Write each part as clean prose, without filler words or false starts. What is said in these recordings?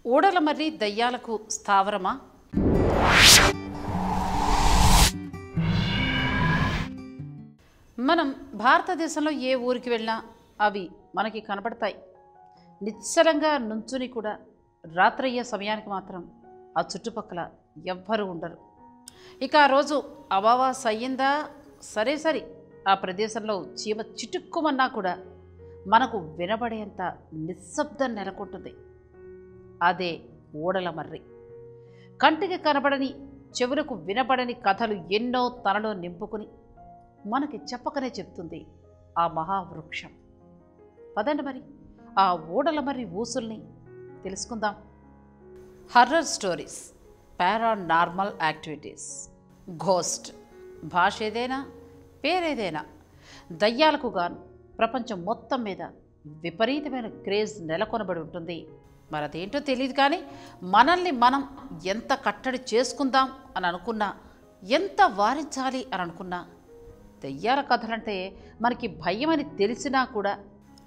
ఊడలమర్రి దయ్యాలకు స్థావరమా? మనం భారతదేశంలో ఏ ఊరికి వెళ్ళినా అవి మనకి కనబడతాయి. నిశ్చలంగా నుంచుని కూడా రాత్రయ్యే సమయానికి మాత్రం ఆ చుట్టుపక్కల ఎవ్వరూ ఉండరు. ఇక ఆ రోజు అమావాస్య అయ్యిందా సరే ఆ ప్రదేశంలో చీమ చిటుక్కుమన్నా కూడా మనకు వినబడేంత నిశ్శబ్దం నెలకొంటుంది. అదే ఊడలమర్రి. కంటికి కనబడని, చెవులకు వినబడని కథలు ఎన్నో తనలో నింపుకుని మనకి చెప్పకనే చెప్తుంది ఆ మహావృక్షం. పదండి మరి ఆ ఊడలమర్రి ఊసుల్ని తెలుసుకుందాం. Horror stories, paranormal activities, ghost. భాష ఏదైనా, పేరేదైనా, దయ్యాలకు గాను ప్రపంచం మొత్తం మీద విపరీతమైన క్రేజ్ నెలకొనబడి ఉంటుంది. మరి అదేంటో తెలియదు, కానీ మనల్ని మనం ఎంత కట్టడి చేసుకుందాం అని అనుకున్నా, ఎంత వారించాలి అని అనుకున్నా, దయ్యాల కథలంటే మనకి భయమని తెలిసినా కూడా,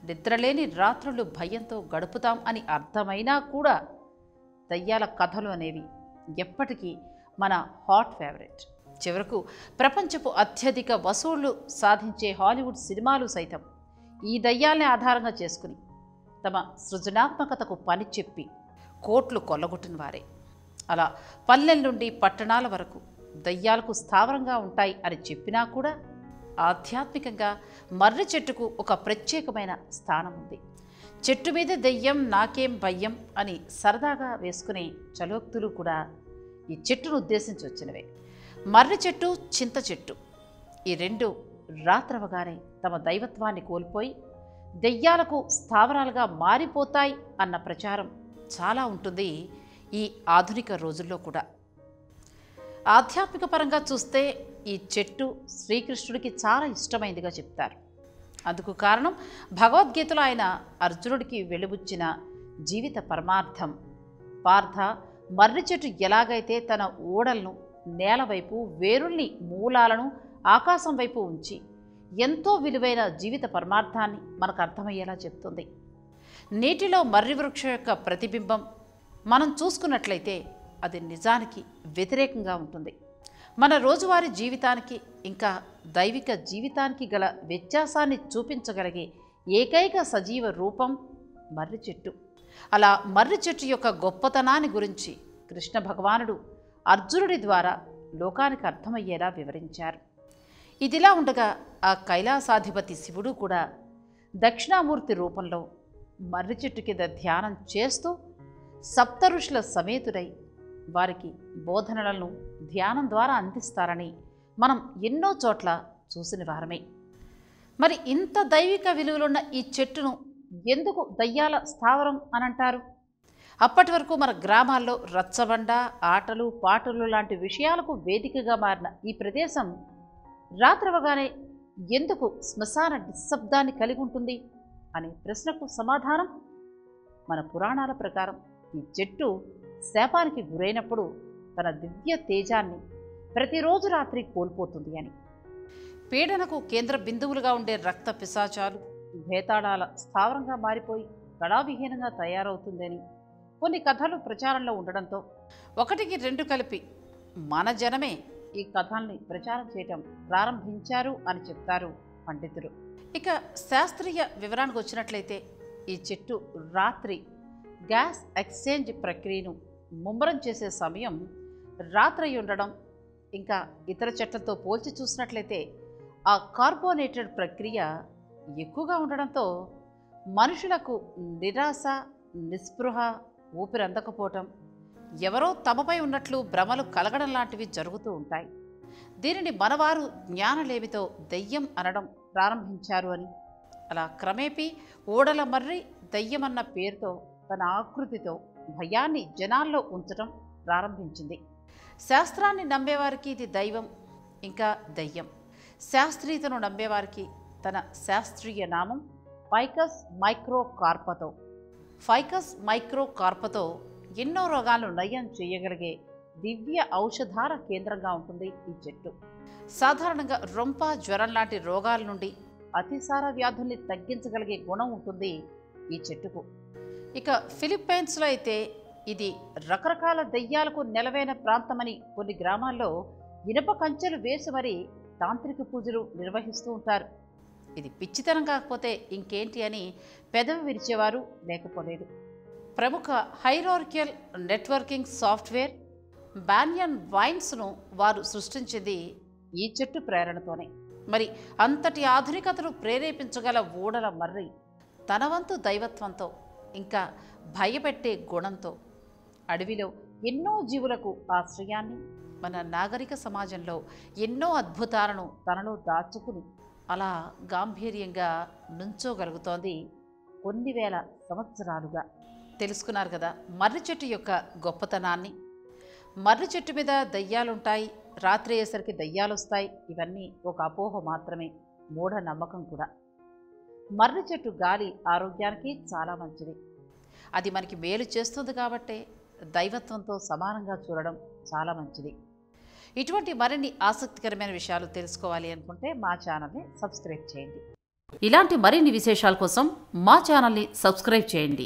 నిద్రలేని రాత్రులు భయంతో గడుపుతాం అని అర్థమైనా కూడా, దయ్యాల కథలు అనేవి ఎప్పటికీ మన హాట్ ఫేవరెట్. చివరకు ప్రపంచపు అత్యధిక వసూళ్లు సాధించే హాలీవుడ్ సినిమాలు సైతం ఈ దయ్యాల్ని ఆధారంగా చేసుకుని తమ సృజనాత్మకతకు పని చెప్పి కోట్లు కొల్లగొట్టిన వారే. అలా పల్లెల నుండి పట్టణాల వరకు దయ్యాలకు స్థావరంగా ఉంటాయి అని చెప్పినా కూడా, ఆధ్యాత్మికంగా మర్రి చెట్టుకు ఒక ప్రత్యేకమైన స్థానం ఉంది. చెట్టు మీద దెయ్యం నాకేం భయం అని సరదాగా వేసుకునే చలోక్తులు కూడా ఈ చెట్టును ఉద్దేశించి వచ్చినవే. మర్రి చెట్టు, చింత చెట్టు ఈ రెండు రాత్రవగానే తమ దైవత్వాన్ని కోల్పోయి దెయ్యాలకు స్థావరాలుగా మారిపోతాయి అన్న ప్రచారం చాలా ఉంటుంది ఈ ఆధునిక రోజుల్లో కూడా. ఆధ్యాత్మిక పరంగా చూస్తే ఈ చెట్టు శ్రీకృష్ణుడికి చాలా ఇష్టమైందిగా చెప్తారు. అందుకు కారణం భగవద్గీతలో ఆయన అర్జునుడికి వెలుబుచ్చిన జీవిత పరమార్థం. పార్థ, మర్రి చెట్టు ఎలాగైతే తన ఓడలను నేల వైపు, వేరుల్ని, మూలాలను ఆకాశం వైపు ఉంచి ఎంతో విలువైన జీవిత పరమార్థాన్ని మనకు అర్థమయ్యేలా చెప్తుంది. నీటిలో మర్రి వృక్షం యొక్క ప్రతిబింబం మనం చూసుకున్నట్లయితే అది నిజానికి వ్యతిరేకంగా ఉంటుంది. మన రోజువారీ జీవితానికి ఇంకా దైవిక జీవితానికి గల వ్యత్యాసాన్ని చూపించగలిగే ఏకైక సజీవ రూపం మర్రి చెట్టు. అలా మర్రి చెట్టు యొక్క గొప్పతనాన్ని గురించి కృష్ణ భగవానుడు అర్జునుడి ద్వారా లోకానికి అర్థమయ్యేలా వివరించారు. ఇదిలా ఉండగా ఆ కైలాసాధిపతి శివుడు కూడా దక్షిణామూర్తి రూపంలో మర్రి చెట్టు కింద ధ్యానం చేస్తూ సప్త ఋషుల సమేతుడై వారికి బోధనలను ధ్యానం ద్వారా అందిస్తారని మనం ఎన్నో చోట్ల చూసిన వారమే. మరి ఇంత దైవిక విలువలున్న ఈ చెట్టును ఎందుకు దయ్యాల స్థావరం అని అంటారు? అప్పటి వరకు మన గ్రామాల్లో రచ్చబండ, ఆటలు, పాటలు లాంటి విషయాలకు వేదికగా మారిన ఈ ప్రదేశం రాత్రవగానే ఎందుకు శ్మశాన నిశ్శబ్దాన్ని కలిగి ఉంటుంది అనే ప్రశ్నకు సమాధానం మన పురాణాల ప్రకారం ఈ చెట్టు శాపానికి గురైనప్పుడు తన దివ్య తేజాన్ని ప్రతిరోజు రాత్రి కోల్పోతుంది అని. పీడనకు కేంద్ర బిందువులుగా ఉండే రక్త పిశాచాలు, భేతాళాల స్థావరంగా మారిపోయి కళావిహీనంగా తయారవుతుందని కొన్ని కథలు ప్రచారంలో ఉండడంతో ఒకటికి రెండు కలిపి మన జనమే ఈ కథల్ని ప్రచారం చేయటం ప్రారంభించారు అని చెప్తారు పండితులు. ఇక శాస్త్రీయ వివరానికి వచ్చినట్లయితే ఈ చెట్టు రాత్రి గ్యాస్ ఎక్స్చేంజ్ ప్రక్రియను ముమ్మరం చేసే సమయం రాత్రి ఉండడం, ఇంకా ఇతర చెట్లతో పోల్చి చూసినట్లయితే ఆ కార్బోనేటెడ్ ప్రక్రియ ఎక్కువగా ఉండడంతో మనుషులకు నిరాశ, నిస్పృహ, ఊపిరి అందకపోవటం, ఎవరో తమపై ఉన్నట్లు భ్రమలు కలగడం లాంటివి జరుగుతూ ఉంటాయి. దీనిని మనవారు జ్ఞానలేమితో దెయ్యం అనడం ప్రారంభించారు అని. అలా క్రమేపీ ఊడలమర్రి దయ్యమన్న పేరుతో తన ఆకృతితో భయాన్ని జనాల్లో ఉంచడం ప్రారంభించింది. శాస్త్రాన్ని నమ్మేవారికి ఇది దైవం, ఇంకా దయ్యం. శాస్త్రీయతను నమ్మేవారికి తన శాస్త్రీయ నామం ఫైకస్ మైక్రోకార్పతో. ఫైకస్ మైక్రోకార్పతో ఎన్నో రోగాలను నయం చేయగలిగే దివ్య ఔషధాల కేంద్రంగా ఉంటుంది ఈ చెట్టు. సాధారణంగా రొంప, జ్వరం లాంటి రోగాల నుండి అతిసార వ్యాధుల్ని తగ్గించగలిగే గుణం ఉంటుంది ఈ చెట్టుకు. ఇక ఫిలిప్పైన్స్లో అయితే ఇది రకరకాల దెయ్యాలకు నెలవైన ప్రాంతమని కొన్ని గ్రామాల్లో ఇనప కంచెలు వేసి మరీ తాంత్రిక పూజలు నిర్వహిస్తూ ఉంటారు. ఇది పిచ్చితనం కాకపోతే ఇంకేంటి అని పెదవి విరిచేవారు లేకపోలేదు. ప్రముఖ హైరార్కియల్ నెట్వర్కింగ్ సాఫ్ట్వేర్ బానియన్ వైన్స్ను వారు సృష్టించింది ఈ చెట్టు ప్రేరణతోనే. మరి అంతటి ఆధునికతను ప్రేరేపించగల ఊడల మర్రి తన వంతు దైవత్వంతో ఇంకా భయపెట్టే గుణంతో అడవిలో ఎన్నో జీవులకు ఆశ్రయాన్ని, మన నాగరిక సమాజంలో ఎన్నో అద్భుతాలను తనలో దాచుకుని అలా గాంభీర్యంగా నుంచోగలుగుతోంది కొన్ని వేల సంవత్సరాలుగా. తెలుసుకున్నారు కదా మర్రి చెట్టు యొక్క గొప్పతనాన్ని. మర్రి చెట్టు మీద దయ్యాలుంటాయి, రాత్రి అయ్యేసరికి దయ్యాలు వస్తాయి, ఇవన్నీ ఒక అపోహ మాత్రమే, మూఢ నమ్మకం కూడా. మర్రి చెట్టు గాలి ఆరోగ్యానికి చాలా మంచిది. అది మనకి మేలు చేస్తుంది కాబట్టే దైవత్వంతో సమానంగా చూడడం చాలా మంచిది. ఇటువంటి మరిన్ని ఆసక్తికరమైన విషయాలు తెలుసుకోవాలి అనుకుంటే మా ఛానల్ని సబ్స్క్రైబ్ చేయండి. ఇలాంటి మరిన్ని విశేషాల కోసం మా ఛానల్ని సబ్స్క్రైబ్ చేయండి.